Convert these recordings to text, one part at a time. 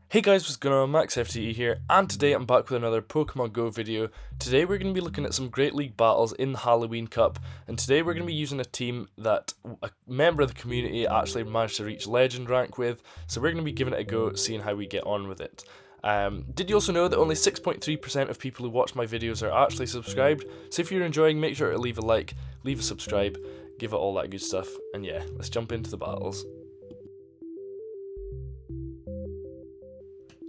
Hey guys, what's going on? MaxFTE here, and today I'm back with another Pokemon Go video. Today we're going to be looking at some Great League battles in the Halloween Cup, and today we're going to be using a team that a member of the community actually managed to reach Legend rank with, so we're going to be giving it a go, seeing how we get on with it. Did you also know that only 6.3% of people who watch my videos are actually subscribed? So if you're enjoying, make sure to leave a like, leave a subscribe, give it all that good stuff, and yeah, let's jump into the battles.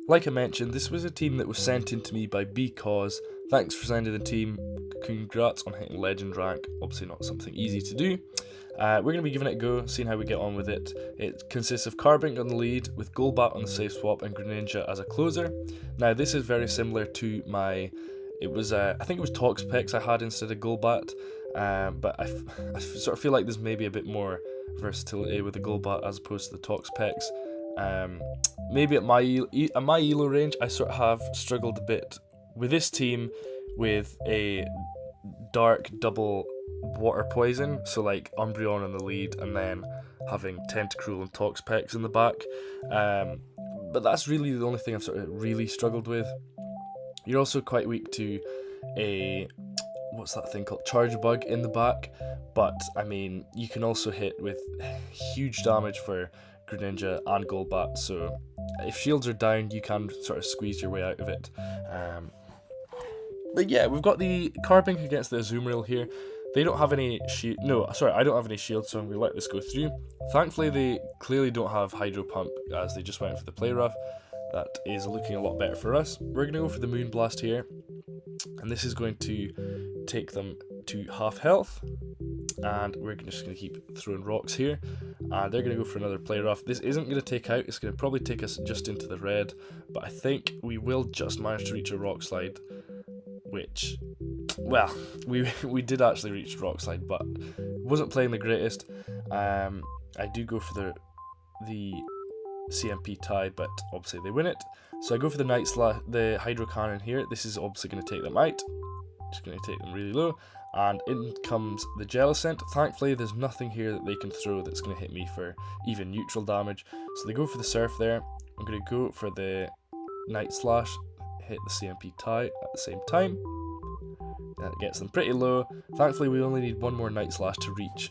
Like I mentioned, this was a team that was sent in to me by Because. Thanks for sending the team. Congrats on hitting Legend rank. Obviously not something easy to do. We're going to be giving it a go, seeing how we get on with it. It consists of Carbink on the lead, with Golbat on the safe swap and Greninja as a closer. Now this is very similar to my, I think it was Toxapex I had instead of Golbat, but I sort of feel like there's maybe a bit more versatility with the Golbat as opposed to the Toxapex. Maybe at my elo range, I sort of have struggled a bit with this team with a dark double water poison, so like Umbreon on the lead and then having Tentacruel and Toxapex in the back. But that's really the only thing I've sort of really struggled with. You're also quite weak to a, what's that thing called, Charge Bug in the back, but I mean you can also hit with huge damage for Greninja and Golbat, so if shields are down you can sort of squeeze your way out of it. But yeah, we've got the Carbink against the Azumarill here. They don't have any shield. No, sorry, I don't have any shield, so I'm going to let this go through. Thankfully, they clearly don't have Hydro Pump, as they just went for the Play Rough. That is looking a lot better for us. We're going to go for the Moon Blast here, and this is going to take them to half health. And we're just going to keep throwing rocks here, and they're going to go for another Play Rough. This isn't going to take out, it's going to probably take us just into the red, but I think we will just manage to reach a Rock Slide, which, well, we did actually reach Rock Slide, but wasn't playing the greatest. I do go for the CMP tie, but obviously they win it. So I go for the Hydro Cannon here. This is obviously going to take them out. Just going to take them really low. And in comes the Jellicent. Thankfully, there's nothing here that they can throw that's going to hit me for even neutral damage. So they go for the Surf there. I'm going to go for the Night Slash, hit the CMP tie at the same time. That gets them pretty low. Thankfully, we only need one more Night Slash to reach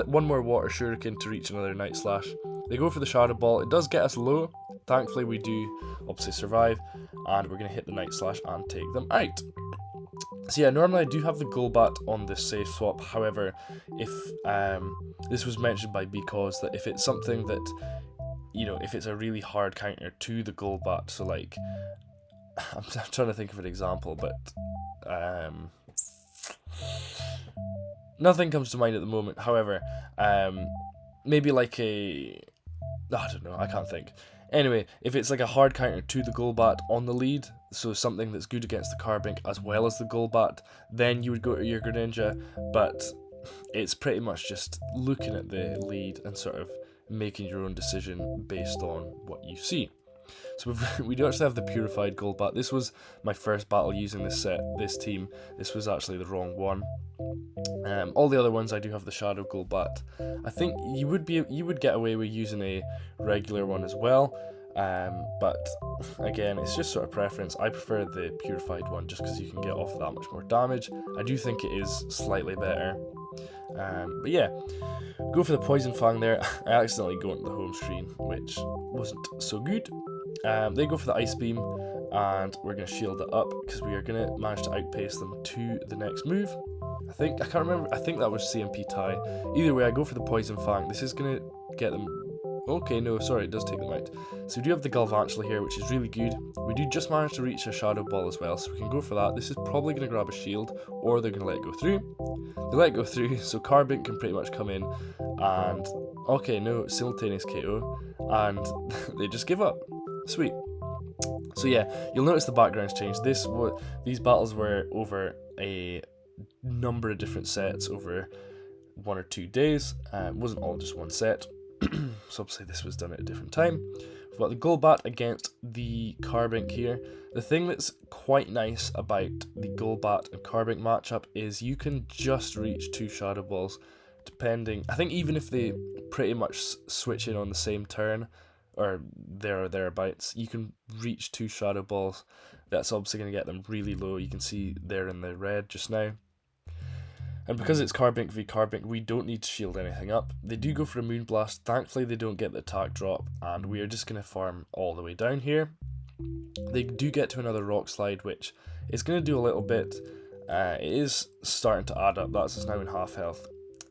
one more Water Shuriken to reach another Night Slash. They go for the Shadow Ball. It does get us low. Thankfully, we do obviously survive, and we're going to hit the Night Slash and take them out. So yeah, normally I do have the Golbat on this safe swap. However, if this was mentioned by Because that if it's something that, you know, if it's a really hard counter to the Golbat, so like, I'm trying to think of an example, but nothing comes to mind at the moment. However, maybe like I don't know, I can't think. Anyway, if it's like a hard counter to the Golbat on the lead, so something that's good against the Carbink as well as the Golbat, then you would go to your Greninja, but it's pretty much just looking at the lead and sort of making your own decision based on what you see. So we do actually have the Purified Golbat. This was my first battle using this team. This was actually the wrong one. All the other ones I do have the Shadow Golbat. I think you would get away with using a regular one as well, but again, it's just sort of preference. I prefer the Purified one just because you can get off that much more damage. I do think it is slightly better. But yeah, go for the Poison Fang there. I accidentally go into the home screen, which wasn't so good. They go for the Ice Beam, and we're going to shield it up because we are going to manage to outpace them to the next move. I can't remember, I think that was CMP tie. Either way, I go for the Poison Fang. This is going to get them. Okay, no, sorry, it does take them out. So we do have the Galvantula here, which is really good. We do just manage to reach a Shadow Ball as well, so we can go for that. This is probably going to grab a shield, or they're going to let it go through. They let it go through, so Carbink can pretty much come in, and okay, no, simultaneous KO, and they just give up. Sweet. So yeah, you'll notice the background's changed. These battles were over a number of different sets over 1 or 2 days. It wasn't all just one set. So obviously this was done at a different time. We've got the Golbat against the Carbink here. The thing that's quite nice about the Golbat and Carbink matchup is you can just reach 2 Shadow Balls, depending. I think even if they pretty much switch in on the same turn, or there or thereabouts, you can reach 2 Shadow Balls. That's obviously going to get them really low. You can see they're in the red just now. And because it's Carbink v Carbink, we don't need to shield anything up. They do go for a Moonblast. Thankfully, they don't get the attack drop, and we are just going to farm all the way down here. They do get to another Rock Slide, which is going to do a little bit. It is starting to add up. That's now in half health.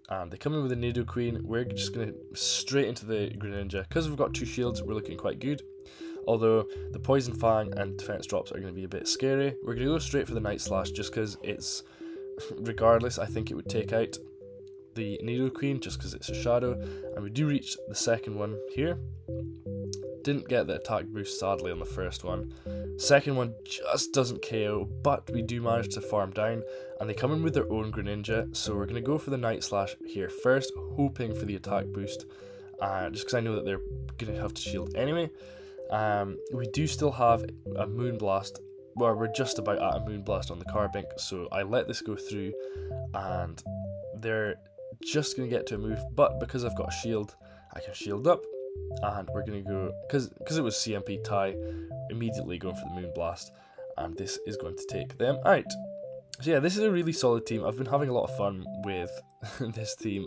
And they come in with a Nidoqueen. We're just going to straight into the Greninja. Because we've got 2 shields, we're looking quite good. Although the Poison Fang and defense drops are going to be a bit scary. We're going to go straight for the Night Slash just because it's, regardless, I think it would take out the Nidoqueen just because it's a shadow. And we do reach the second one here. Didn't get the attack boost sadly on the first one. Second one just doesn't KO, but we do manage to farm down, and they come in with their own Greninja, so we're going to go for the Night Slash here first, hoping for the attack boost, just because I know that they're going to have to shield anyway. We do still have a Moonblast, well, we're just about at a Moonblast on the Carbink, so I let this go through, and they're just going to get to a move, but because I've got a shield, I can shield up. And we're going to go, because it was CMP tie, immediately going for the Moonblast, and this is going to take them out. So yeah, this is a really solid team. I've been having a lot of fun with this team.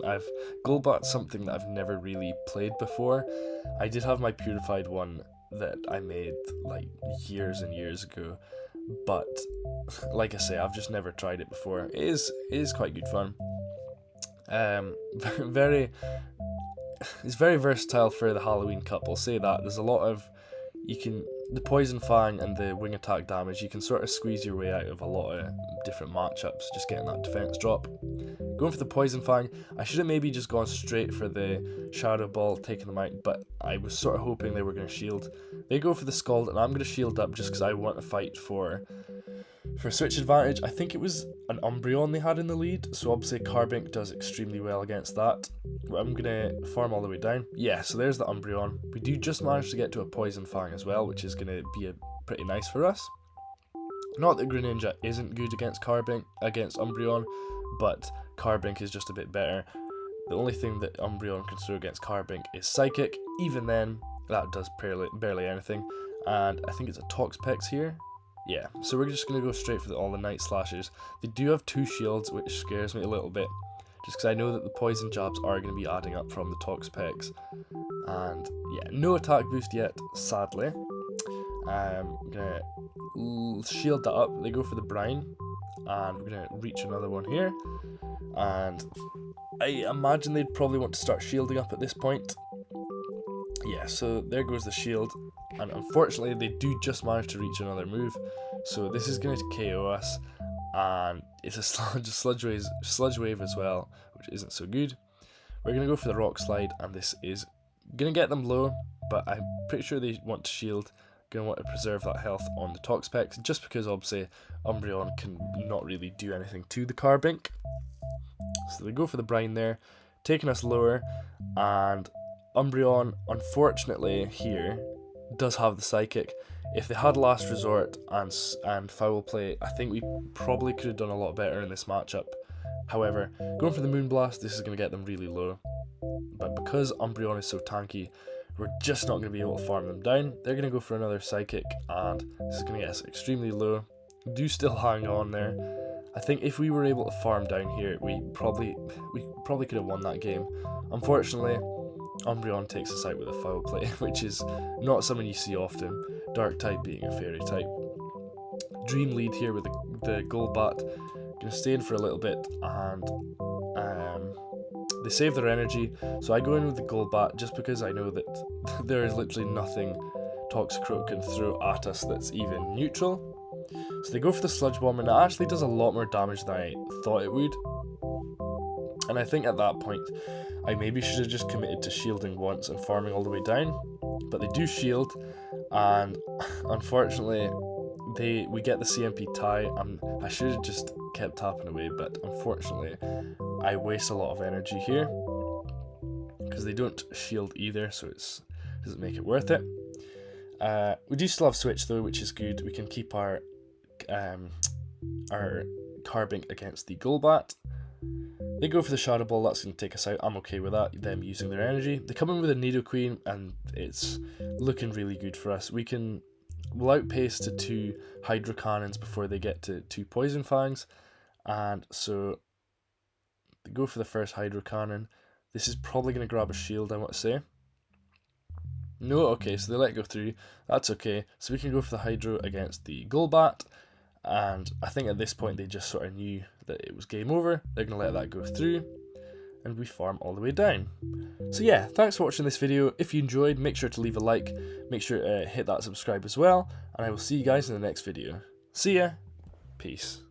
Golbat's something that I've never really played before. I did have my purified one that I made like years and years ago, but like I say, I've just never tried it before. It is quite good fun. It's very versatile for the Halloween Cup, I'll say that. There's a lot of, the Poison Fang and the wing attack damage, you can sort of squeeze your way out of a lot of different matchups, just getting that defense drop. Going for the Poison Fang, I should have maybe just gone straight for the Shadow Ball, taking them out, but I was sort of hoping they were going to shield. They go for the Scald, and I'm going to shield up just because I want to fight for switch advantage. I think it was an Umbreon they had in the lead, so obviously Carbink does extremely well against that. I'm going to farm all the way down. Yeah, so there's the Umbreon. We do just manage to get to a Poison Fang as well, which is going to be pretty nice for us. Not that Greninja isn't good against Umbreon, but Carbink is just a bit better. The only thing that Umbreon can throw against Carbink is Psychic. Even then, that does barely anything. And I think it's a Toxapex here. Yeah, so we're just going to go straight for all the Night Slashes. They do have 2 shields, which scares me a little bit, just because I know that the poison jabs are going to be adding up from the Toxapex. And yeah, no attack boost yet, sadly. I'm going to shield that up. They go for the Brine, and we're going to reach another one here. And I imagine they'd probably want to start shielding up at this point. Yeah, so there goes the shield, and unfortunately they do just manage to reach another move, so this is going to KO us, and it's a sludge wave as well, which isn't so good. We're going to go for the Rock Slide, and this is going to get them low, but I'm pretty sure they want to shield, going to want to preserve that health on the Toxapex, just because obviously Umbreon can not really do anything to the Carbink. So they go for the Brine there, taking us lower, and Umbreon, unfortunately, here, does have the Psychic. If they had Last Resort and Foul Play, I think we probably could have done a lot better in this matchup. However, going for the Moonblast, this is going to get them really low. But because Umbreon is so tanky, we're just not going to be able to farm them down. They're going to go for another Psychic, and this is going to get us extremely low. Do still hang on there. I think if we were able to farm down here, we probably could have won that game. Unfortunately, Umbreon takes us out with a Foul Play, which is not something you see often, Dark type being a Fairy type. Dream lead here with the Golbat, going to stay in for a little bit, and they save their energy, so I go in with the Golbat just because I know that there is literally nothing Toxicroak can throw at us that's even neutral. So they go for the Sludge Bomb, and it actually does a lot more damage than I thought it would. And I think at that point, I maybe should have just committed to shielding once and farming all the way down. But they do shield, and unfortunately, we get the CMP tie. I should have just kept tapping away, but unfortunately, I waste a lot of energy here because they don't shield either, so it doesn't make it worth it. We do still have Switch though, which is good. We can keep our Carbink against the Golbat. They go for the Shadow Ball, that's going to take us out. I'm okay with that, them using their energy. They come in with a Nidoqueen, and it's looking really good for us. We'll outpace to 2 Hydro Cannons before they get to 2 Poison Fangs. And so they go for the first Hydro Cannon. This is probably going to grab a shield, I want to say. No, okay, so they let it go through. That's okay. So we can go for the Hydro against the Golbat. And I think at this point they just sort of knew that it was game over. They're going to let that go through. And we farm all the way down. So yeah, thanks for watching this video. If you enjoyed, make sure to leave a like. Make sure to hit that subscribe as well. And I will see you guys in the next video. See ya. Peace.